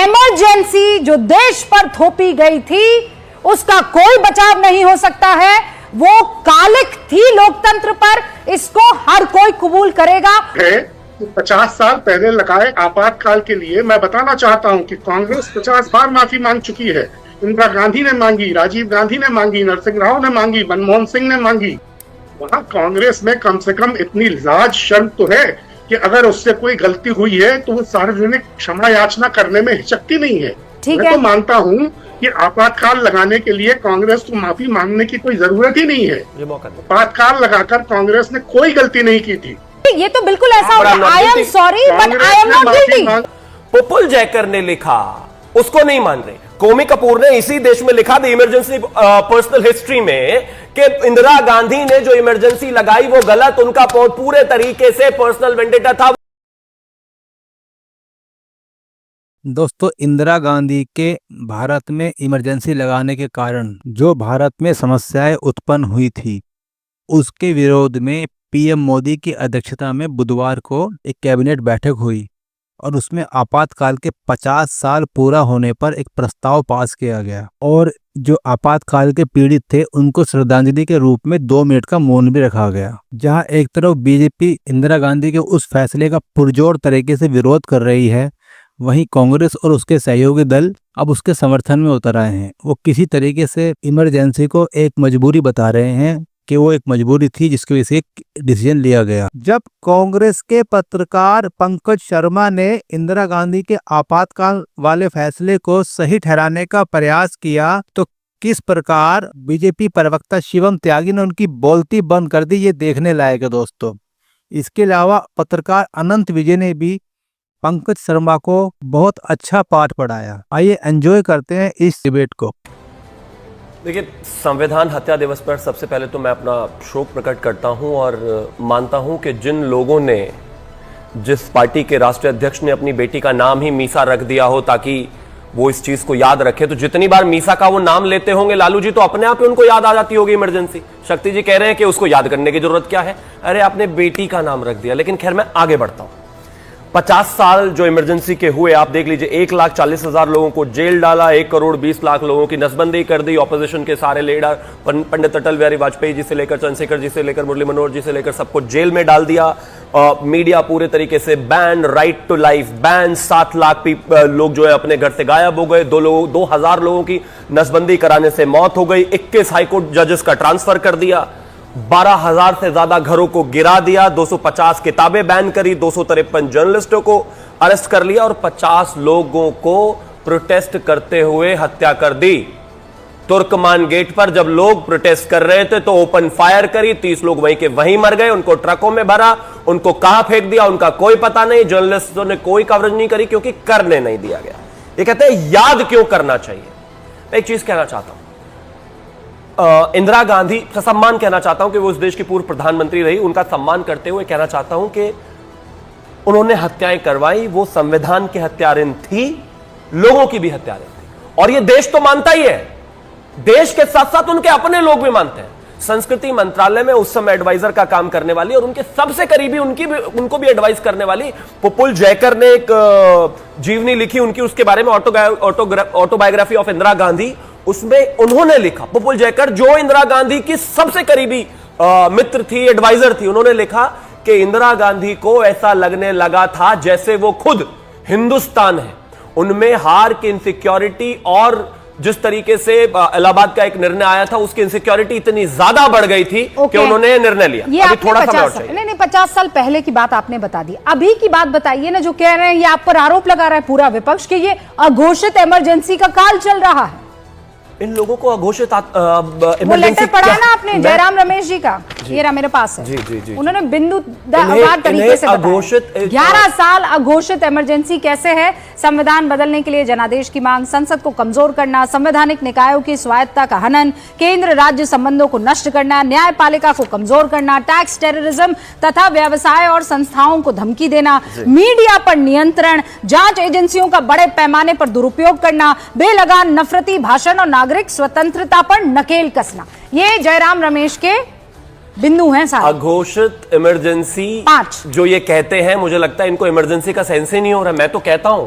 Emergency जो देश पर थोपी गई थी उसका कोई बचाव नहीं हो सकता है। वो कालिक थी लोकतंत्र पर, इसको हर कोई कबूल करेगा। 50 साल पहले लगाए आपातकाल के लिए मैं बताना चाहता हूं कि कांग्रेस 50 बार माफी मांग चुकी है। इंदिरा गांधी ने मांगी, राजीव गांधी ने मांगी, नरसिंह राव ने मांगी, मनमोहन सिंह ने मांगी। वहां कांग्रेस में कम से कम इतनी लाज शर्म तो है कि अगर उससे कोई गलती हुई है तो वो सार्वजनिक क्षमा याचना करने में हिचकती नहीं है। मैं तो मानता हूं कि आपातकाल लगाने के लिए कांग्रेस को माफी मांगने की कोई जरूरत ही नहीं है। आपातकाल लगाकर कांग्रेस ने कोई गलती नहीं की थी। ये तो बिल्कुल ऐसा होगा, I am sorry but I am not guilty. Pupul Jayakar ने लिखा, उसको नहीं मान रहे। कोमी कपूर ने इसी देश में लिखा द इमरजेंसी पर्सनल हिस्ट्री में कि इंदिरा गांधी ने जो इमरजेंसी लगाई वो गलत, उनका पूरे तरीके से पर्सनल वेंडेटा था। दोस्तों, इंदिरा गांधी के भारत में इमरजेंसी लगाने के कारण जो भारत में समस्याएं उत्पन्न हुई थी, उसके विरोध में पीएम मोदी की अध्यक्षता में बुधवार को एक कैबिनेट बैठक हुई और उसमें आपातकाल के 50 साल पूरा होने पर एक प्रस्ताव पास किया गया और जो आपातकाल के पीड़ित थे उनको श्रद्धांजलि के रूप में 2 मिनट का मौन भी रखा गया। जहां एक तरफ बीजेपी इंदिरा गांधी के उस फैसले का पुरजोर तरीके से विरोध कर रही है, वहीं कांग्रेस और उसके सहयोगी दल अब उसके समर्थन में उतर आए हैं। वो किसी तरीके से इमरजेंसी को एक मजबूरी बता रहे हैं कि वो एक मजबूरी थी जिसकी वजह से एक डिसीजन लिया गया। जब कांग्रेस के पत्रकार पंकज शर्मा ने इंदिरा गांधी के आपातकाल वाले फैसले को सही ठहराने का प्रयास किया तो किस प्रकार बीजेपी प्रवक्ता शिवम त्यागी ने उनकी बोलती बंद कर दी, ये देखने लायक है दोस्तों। इसके अलावा पत्रकार अनंत विजय ने भी पंकज शर्मा को बहुत अच्छा पाठ पढ़ाया। आइए एंजॉय करते हैं इस डिबेट को। देखिए, संविधान हत्या दिवस पर सबसे पहले तो मैं अपना शोक प्रकट करता हूं और मानता हूं कि जिन लोगों ने, जिस पार्टी के राष्ट्रीय अध्यक्ष ने अपनी बेटी का नाम ही मीसा रख दिया हो ताकि वो इस चीज को याद रखे, तो जितनी बार मीसा का वो नाम लेते होंगे लालू जी, तो अपने आप ही उनको याद आ जाती होगी इमरजेंसी। शक्ति जी कह रहे हैं कि उसको याद करने की जरूरत क्या है, अरे आपने बेटी का नाम रख दिया। लेकिन खैर, मैं आगे बढ़ता हूं। 50 साल जो इमरजेंसी के हुए, आप देख लीजिए, 1,40,000 लोगों को जेल डाला, 1,20,00,000 लोगों की नसबंदी कर दी, ऑपोजिशन के सारे लीडर, पंडित अटल बिहारी वाजपेयी जी से लेकर चंद्रशेखर जी से लेकर मुरली मनोहर जी से लेकर सबको जेल में डाल दिया। मीडिया पूरे तरीके से ban, right to life ban, 7 lakh लोग जो है अपने घर से गायब हो गए, 2,000 लोगों की नसबंदी कराने से मौत हो गई, 21 हाईकोर्ट जजेस का ट्रांसफर कर दिया, 12,000 से ज्यादा घरों को गिरा दिया, 250 किताबें बैन करी, 253 जर्नलिस्टों को अरेस्ट कर लिया और 50 लोगों को प्रोटेस्ट करते हुए हत्या कर दी। तुर्कमान गेट पर जब लोग प्रोटेस्ट कर रहे थे तो ओपन फायर करी, 30 लोग वहीं के वहीं मर गए, उनको ट्रकों में भरा, उनको कहां फेंक दिया उनका कोई पता नहीं। जर्नलिस्टों ने कोई कवरेज नहीं करी क्योंकि करने नहीं दिया गया। ये कहते हैं याद क्यों करना चाहिए। मैं एक चीज कहना चाहता हूं, इंदिरा गांधी का सम्मान कहना चाहता हूं कि वो उस देश की पूर्व प्रधानमंत्री रही, उनका सम्मान करते हुए कहना चाहता हूं कि उन्होंने हत्याएं करवाई, वो संविधान की हत्यारिन थी, लोगों की भी हत्यारिन थी और ये देश तो मानता ही है, देश के साथ साथ उनके अपने लोग भी मानते हैं। संस्कृति मंत्रालय में उस समय एडवाइजर का काम करने वाली और उनके सबसे करीबी उनको भी एडवाइस करने वाली पुपुल जयकर ने एक जीवनी लिखी उनकी, उसके बारे में ऑटोबायोग्राफी ऑफ इंदिरा गांधी, उसमें उन्होंने लिखा, पुपुल जयकर जो इंदिरा गांधी की सबसे करीबी मित्र थी, एडवाइजर थी, उन्होंने लिखा कि इंदिरा गांधी को ऐसा लगने लगा था जैसे वो खुद हिंदुस्तान है। उनमें हार की इनसिक्योरिटी और जिस तरीके से इलाहाबाद का एक निर्णय आया था उसकी इनसिक्योरिटी इतनी ज्यादा बढ़ गई थी कि उन्होंने निर्णय लिया। ये अभी थोड़ा समय और चाहिए। नहीं, 50 साल पहले की बात आपने बता दी, अभी की बात बताइए ना। जो कह रहे हैं, ये आप पर आरोप लगा रहा है पूरा विपक्ष कि ये अघोषित इमरजेंसी का काल चल रहा है। इन लोगों को अघोषित वो लेटर पढ़ा ना आपने जयराम रमेश जी का, ये रहा मेरे पास है। जी। उन्होंने बिंदुदार तरीके से अघोषित 11 साल अघोषित इमरजेंसी कैसे है, संविधान बदलने के लिए जनादेश की मांग, संसद को कमजोर करना, संवैधानिक निकायों की स्वायत्तता का हनन, केंद्र राज्य संबंधों को नष्ट करना, न्यायपालिका को कमजोर करना, टैक्स टेररिज्म तथा व्यवसाय और संस्थाओं को धमकी देना, मीडिया पर नियंत्रण, जांच एजेंसियों का बड़े पैमाने पर दुरुपयोग करना, बेलगाम नफरती भाषण और नागरिक स्वतंत्रता पर नकेल कसना। ये जयराम रमेश के बिंदु हैं सारे। अघोषित इमरजेंसी 5 जो ये कहते हैं, मुझे लगता है इनको इमरजेंसी का सेंस ही नहीं हो रहा। मैं तो कहता हूं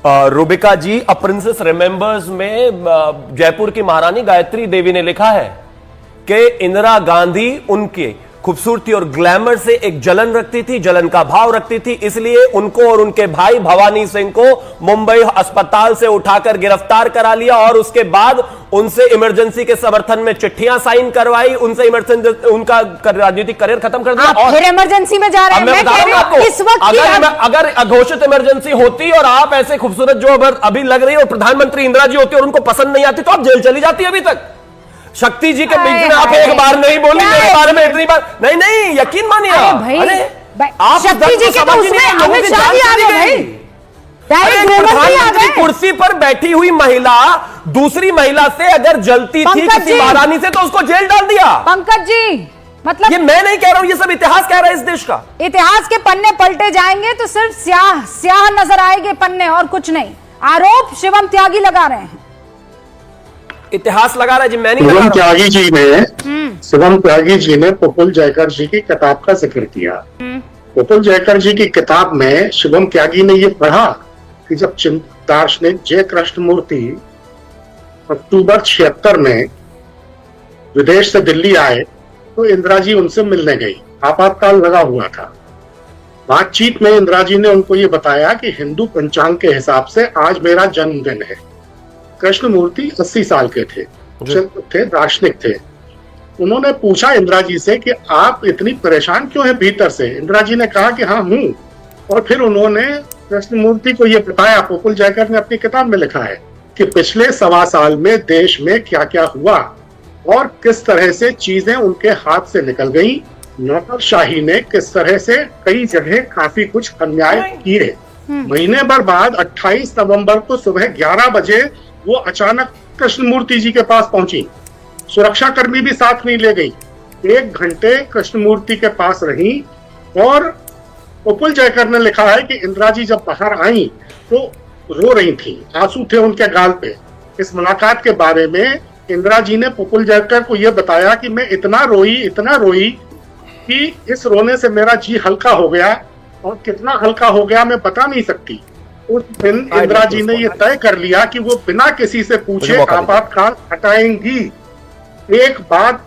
रूबिका जी, अ प्रिंसेस रिमेंबर्स में जयपुर की महारानी गायत्री देवी ने लिखा है कि इंदिरा गांधी उनके खूबसूरती और ग्लैमर से एक जलन रखती थी, जलन का भाव रखती थी, इसलिए उनको और उनके भाई भवानी सिंह को मुंबई अस्पताल से उठाकर गिरफ्तार करा लिया और उसके बाद उनसे इमरजेंसी के समर्थन में चिट्ठियां साइन करवाई, उनसे इमरजेंसी, उनका राजनीतिक करियर खत्म कर दिया। और फिर इमरजेंसी में जा रहे हैं। मैं कह रही हूं, इस वक्त अगर अघोषित इमरजेंसी होती और आप ऐसे खूबसूरत जो अभी लग रही है और प्रधानमंत्री इंदिरा जी होती और उनको पसंद नहीं आती तो आप जेल चली जाती अभी तक। शक्ति जी के बीच में आप एक बार नहीं बोली, मेरे बारे में इतनी बार नहीं, यकीन मानिए आप शक्ति जी के तो उसमें अमित शाह जी आ गए भाई। कुर्सी पर बैठी हुई महिला दूसरी महिला से अगर जलती थी किसी महारानी से तो उसको जेल डाल दिया। पंकज जी, मतलब ये मैं नहीं कह रहा हूं, ये सब इतिहास कह रहा है इस देश का। इतिहास के पन्ने पलटे जाएंगे तो सिर्फ स्याह स्याह नजर आएंगे पन्ने और कुछ नहीं। आरोप शिवम त्यागी लगा रहे हैं, इतिहास लगा रहा है जी, मैं नहीं शिवम त्यागी जी ने प्रफुल्ल जयकर जी की किताब का जिक्र किया। प्रफुल्ल जयकर जी की किताब में शिवम त्यागी ने यह पढ़ा कि जब दार्शनिक जय कृष्णमूर्ति अक्टूबर 76 में विदेश से दिल्ली आए तो इंदिरा जी उनसे मिलने गई। आपातकाल लगा हुआ था। बातचीत में इंदिरा जी ने उनको ये बताया कि हिंदू पंचांग के हिसाब से आज मेरा जन्मदिन है। कृष्णमूर्ति 80 साल के थे, दार्शनिक थे। उन्होंने पूछा इंदिरा जी से कि आप इतनी परेशान क्यों हैं भीतर से। इंदिरा जी ने कहा कि हाँ हूं। और फिर उन्होंने कृष्णमूर्ति को यह बताया, प्रफुल्ल जयकर ने अपनी किताब में लिखा है कि पिछले 1.25 साल में देश में क्या क्या हुआ और किस तरह से चीजें उनके हाथ से निकल गई। नौकरशाही ने किस तरह से कई जगह काफी कुछ अन्याय किए। महीने भर बाद 28 नवंबर को सुबह 11 बजे वो अचानक कृष्णमूर्ति जी के पास पहुंची। सुरक्षा कर्मी भी साथ नहीं ले गई। 1 घंटे कृष्णमूर्ति के पास रही और प्रफुल्ल जयकर ने लिखा है कि इंदिरा जी जब बाहर आई तो रो रही थी, आंसू थे उनके गाल पे। इस मुलाकात के बारे में इंदिरा जी ने प्रफुल्ल जयकर को यह बताया कि मैं इतना रोई कि इस रोने से मेरा जी हल्का हो गया, और कितना हल्का हो गया मैं बता नहीं सकती। उस दिन इंदिरा जी ने यह तय कर लिया कि वो बिना किसी से पूछे आपातकाल हटाएंगी। एक बात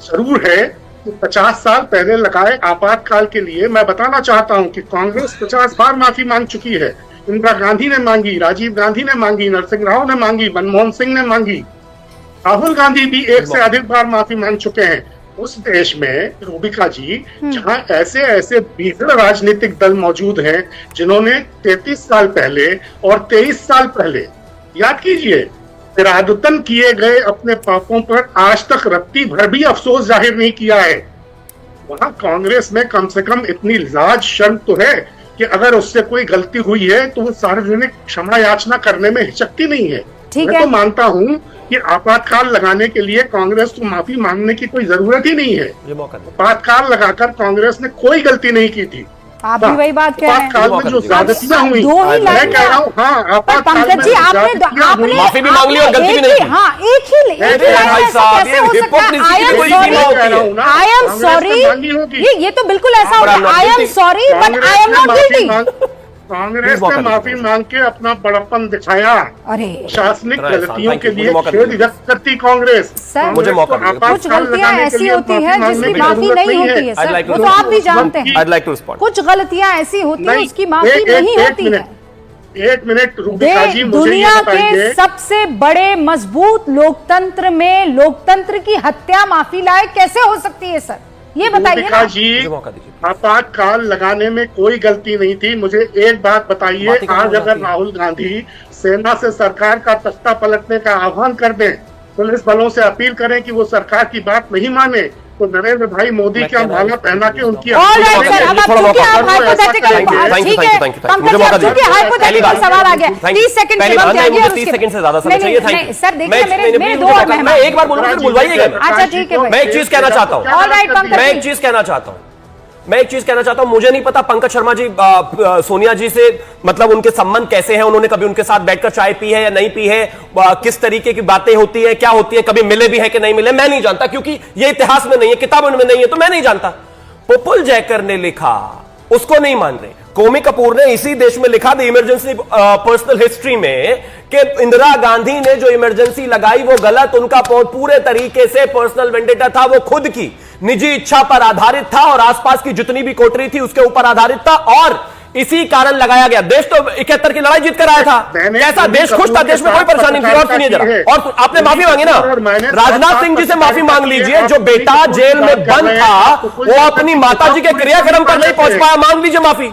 जरूर है कि 50 साल पहले लगाए आपातकाल के लिए मैं बताना चाहता हूं कि कांग्रेस 50 बार माफी मांग चुकी है। इंदिरा गांधी ने मांगी, राजीव गांधी ने मांगी, नरसिंह राव ने मांगी, मनमोहन सिंह ने मांगी, राहुल गांधी भी 1 से अधिक बार माफी मांग चुके हैं। उस देश में रूबिका जी, जहां ऐसे ऐसे भीड़ राजनीतिक दल मौजूद हैं जिन्होंने 33 साल पहले और 23 साल पहले, याद कीजिए, इरादतन किए गए अपने पापों पर आज तक रत्ती भर भी अफसोस जाहिर नहीं किया है। वहां कांग्रेस में कम से कम इतनी लाज शर्म तो है कि अगर उससे कोई गलती हुई है तो वो सार्वजनिक क्षमा याचना करने में हिचकती नहीं है। मैं तो मानता हूं कि आपातकाल लगाने के लिए कांग्रेस को माफी मांगने की कोई जरूरत ही नहीं है। आपातकाल लगाकर कांग्रेस ने कोई गलती नहीं की थी। आप भी वही बात कह रहे हैं। आपातकाल में जो ज्यादतियां हुई, मैं कह रहा हूँ, हाँ, पंकज जी आपने माफी भी मांग ली और गलती भी नहीं की। हाँ, एक ही कैसे हो सकता है? आई एम सॉरी, ये तो बिल्कुल ऐसा होगा। I am sorry but I am not guilty. Congress ने माफी मांग के अपना बड़प्पन दिखाया। अरे प्रशासनिक गलतियों के लिए खेद व्यक्त करती कांग्रेस। सर, मुझे मौका कुछ गलतियां ऐसी होती है जिसकी माफी नहीं होती है सर, वो तो आप भी जानते हैं। कुछ गलतियां ऐसी होती है उसकी माफी नहीं होती है। 1 मिनट रूबिका जी, मुझे दुनिया के सबसे बड़े मजबूत लोकतंत्र में लोकतंत्र की हत्या माफी लायक कैसे हो सकती है सर, ये बताइए ना जी। आपातकाल लगाने में कोई गलती नहीं थी। मुझे एक बात बताइए, आज अगर राहुल गांधी सेना से सरकार का तख्ता पलटने का आह्वान कर दें, पुलिस बलों से अपील करें कि वो सरकार की बात नहीं माने, तो नरेंद्र भाई मोदी क्या माला पहना के उनकी सवाल आ गया। 30 सेकंड से ज्यादा समय चाहिए। सर देखिए, मेरे 2 और मैं एक बार बोलूंगा, बुलवाइएगा। अच्छा ठीक है, मैं एक चीज कहना चाहता हूँ, मैं एक चीज कहना चाहता हूं। मुझे नहीं पता पंकज शर्मा जी सोनिया जी से मतलब उनके संबंध कैसे हैं, उन्होंने कभी उनके साथ बैठकर चाय पी है या नहीं पी है, किस तरीके की बातें होती है, क्या होती है, कभी मिले भी है कि नहीं मिले, मैं नहीं जानता, क्योंकि ये इतिहास में नहीं है, किताबों में नहीं है, तो मैं नहीं जानता। प्रफुल्ल जयकर ने लिखा, उसको नहीं मान रहे। कोमी कपूर ने इसी देश में लिखा द इमरजेंसी पर्सनल हिस्ट्री में कि इंदिरा गांधी ने जो इमरजेंसी लगाई वो गलत, उनका पूरे तरीके से पर्सनल वेंडेटा था, वो खुद की निजी इच्छा पर आधारित था और आसपास की जितनी भी कोटरी थी उसके ऊपर आधारित था और इसी कारण लगाया गया। देश तो 71 की लड़ाई जीत कर आया था, कैसा देश खुश था, देश में कोई परेशानी नहीं थी। और सुनिए जरा, और आपने माफी मांगी ना, राजनाथ सिंह जी से माफी मांग लीजिए, जो बेटा जेल में बंद था वो अपनी माता जी के क्रियाक्रम पर नहीं पहुंच पाया, मांग लीजिए माफी।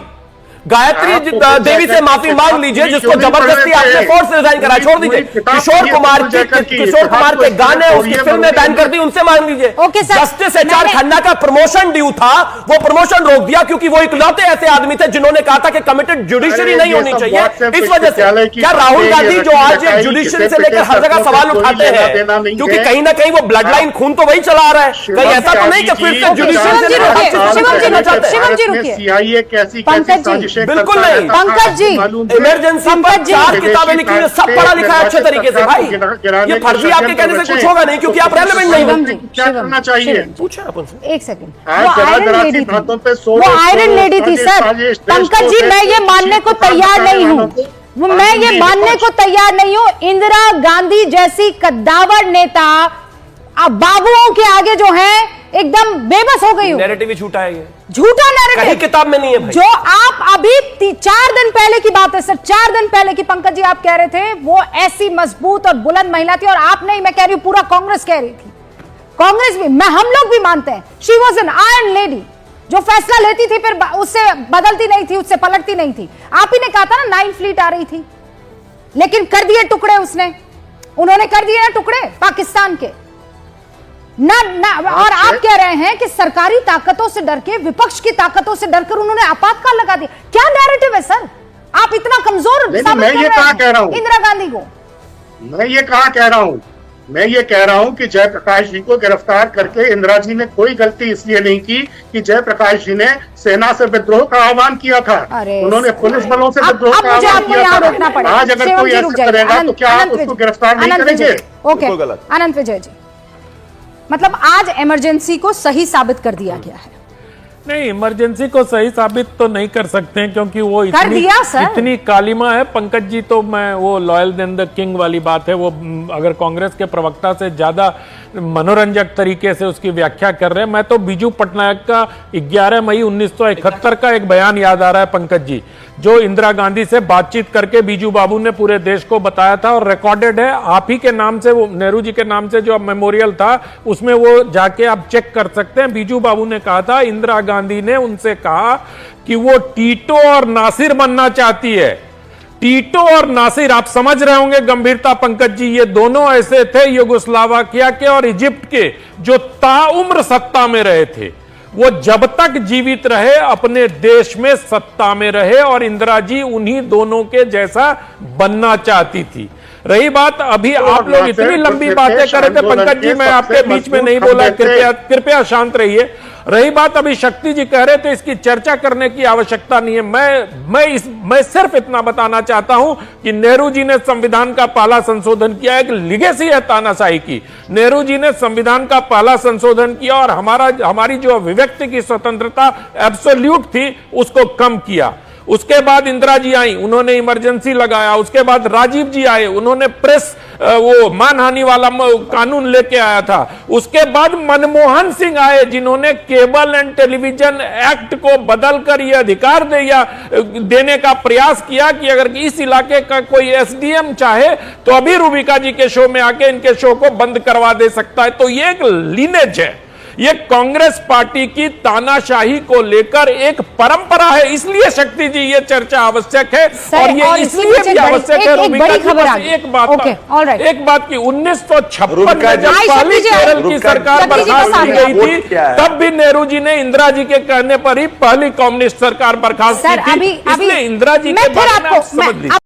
गायत्री देवी से माफी मांग लीजिए, जिसको जबरदस्ती आपने फोर्स से रिजाइन कराया, छोड़ दीजिए। किशोर कुमार के गाने उसकी फिल्में बैन कर दी, उनसे मांग लीजिए। जस्टिस एचआर खन्ना का प्रमोशन ड्यू था, वो प्रमोशन रोक दिया क्योंकि वो इकलौते ऐसे आदमी थे जिन्होंने कहा था कि कमिटेड जुडिशरी नहीं होनी चाहिए। इस वजह से क्या राहुल गांधी जो आज जुडिशरी से लेकर हर जगह सवाल उठाते हैं, क्योंकि कहीं ना कहीं वो ब्लड लाइन खून तो वही चला आ रहा है, कहीं ऐसा तो नहीं कि फिर से जुडिशरी से बिल्कुल नहीं। पंकज जी, इमरजेंसी पर 4 किताबें लिखी हुई, सब पढ़ा लिखा है अच्छे तरीके से। भाई ये फर्जी आपके कहने से कुछ होगा नहीं, क्योंकि आप रेलेवेंट नहीं हो। क्या करना चाहिए? पूछे आप उनसे। एक सेकंड, वो आयरन लेडी थी सर। पंकज जी, मैं ये मानने को तैयार नहीं हूँ, मैं ये मानने को तैयार नहीं हूँ। इंदिरा गांधी जैसी कद्दावर नेता अब बाबुओं के आगे जो है एकदम बेबस हो गई हूं। नैरेटिव ही झूठा है, ये झूठा नैरेटिव कहीं किताब में नहीं है भाई। जो आप अभी 4 दिन पहले की बात है सर, 4 दिन पहले की पंकज जी आप कह रहे थे वो ऐसी मजबूत और बुलंद महिला थी, और आप नहीं, मैं कह रही हूं पूरा कांग्रेस कह रही थी, कांग्रेस भी, हम लोग भी मानते हैं, she was an iron lady, जो फैसला लेती थी फिर उससे बदलती नहीं थी, उससे पलटती नहीं थी। आप ही ने कहा था ना 9 फ्लीट आ रही थी, लेकिन कर दिए टुकड़े उन्होंने कर दिए ना टुकड़े पाकिस्तान के ना। और आप कह रहे हैं कि सरकारी ताकतों से डर के, विपक्ष की ताकतों से डरकर उन्होंने आपातकाल लगा दिया। क्या नैरेटिव है सर? आप इतना कमजोर मैं ये कहा कह रहा हूं इंदिरा गांधी को, मैं ये कह रहा हूं कि जयप्रकाश जी को गिरफ्तार करके इंदिरा जी ने कोई गलती इसलिए नहीं की कि जयप्रकाश जी ने सेना से विद्रोह का आह्वान किया था, उन्होंने पुलिस बलों से विद्रोह का आह्वान किया था। आज अगर कोई ऐसा करेगा तो क्या आप उसको गिरफ्तार नहीं करेंगे? ओके, अनंत विजय जी, मतलब आज इमरजेंसी को सही साबित कर दिया गया है। नहीं, इमरजेंसी को सही साबित तो नहीं कर सकते हैं, क्योंकि वो इतनी कालिमा है। पंकज जी तो मैं वो लॉयल देन द किंग वाली बात है, वो अगर कांग्रेस के प्रवक्ता से ज्यादा मनोरंजक तरीके से उसकी व्याख्या कर रहे हैं। मैं तो बीजू पटनायक का 11 मई 1971 का एक बयान याद आ रहा है पंकज जी, जो इंदिरा गांधी से बातचीत करके बीजू बाबू ने पूरे देश को बताया था, और रिकॉर्डेड है आप ही के नाम से, वो नेहरू जी के नाम से जो मेमोरियल था उसमें वो जाके आप चेक कर सकते हैं। बीजू बाबू ने कहा था, इंदिरा गांधी ने उनसे कहा कि वो टीटो और नासिर बनना चाहती है। टीटो और नासिर, आप समझ रहे होंगे गंभीरता पंकज जी, ये दोनों ऐसे थे युगोस्लाविया के और इजिप्ट के जो ताउम्र सत्ता में रहे थे। वो जब तक जीवित रहे अपने देश में सत्ता में रहे, और इंदिरा जी उन्हीं दोनों के जैसा बनना चाहती थी। रही बात, अभी आप लोग इतनी लंबी बातें कर रहे थे पंकज जी, मैं आपके बीच में नहीं बोला, कृपया शांत रहिए। रही बात, अभी शक्ति जी कह रहे थे इसकी चर्चा करने की आवश्यकता नहीं है। मैं सिर्फ इतना बताना चाहता हूं कि नेहरू जी ने संविधान का पहला संशोधन किया, एक लिगेसी है तानाशाही की। नेहरू जी ने संविधान का पहला संशोधन किया और हमारी जो अभिव्यक्ति की स्वतंत्रता एब्सोल्यूट थी उसको कम किया। उसके बाद इंदिरा जी आई, उन्होंने इमरजेंसी लगाया। उसके बाद राजीव जी आए, उन्होंने प्रेस वो मानहानि वाला कानून लेके आया था। उसके बाद मनमोहन सिंह आए, जिन्होंने केबल एंड टेलीविजन एक्ट को बदलकर यह अधिकार देने का प्रयास किया कि अगर इस इलाके का कोई एसडीएम चाहे तो अभी रूबिका जी के शो में आके इनके शो को बंद करवा दे सकता है। तो ये एक लीनेज है, ये कांग्रेस पार्टी की तानाशाही को लेकर एक परंपरा है। इसलिए शक्ति जी ये चर्चा आवश्यक है, और ये इसलिए भी आवश्यक है रूबिका जी, एक बात की 1956 में जब पहली केरल की सरकार बर्खास्त की गई थी, तब भी नेहरू जी ने इंदिरा जी के कहने पर ही पहली कम्युनिस्ट सरकार बर्खास्त की थी। इसलिए इंदिरा जी के बारे में समझ लीजिए।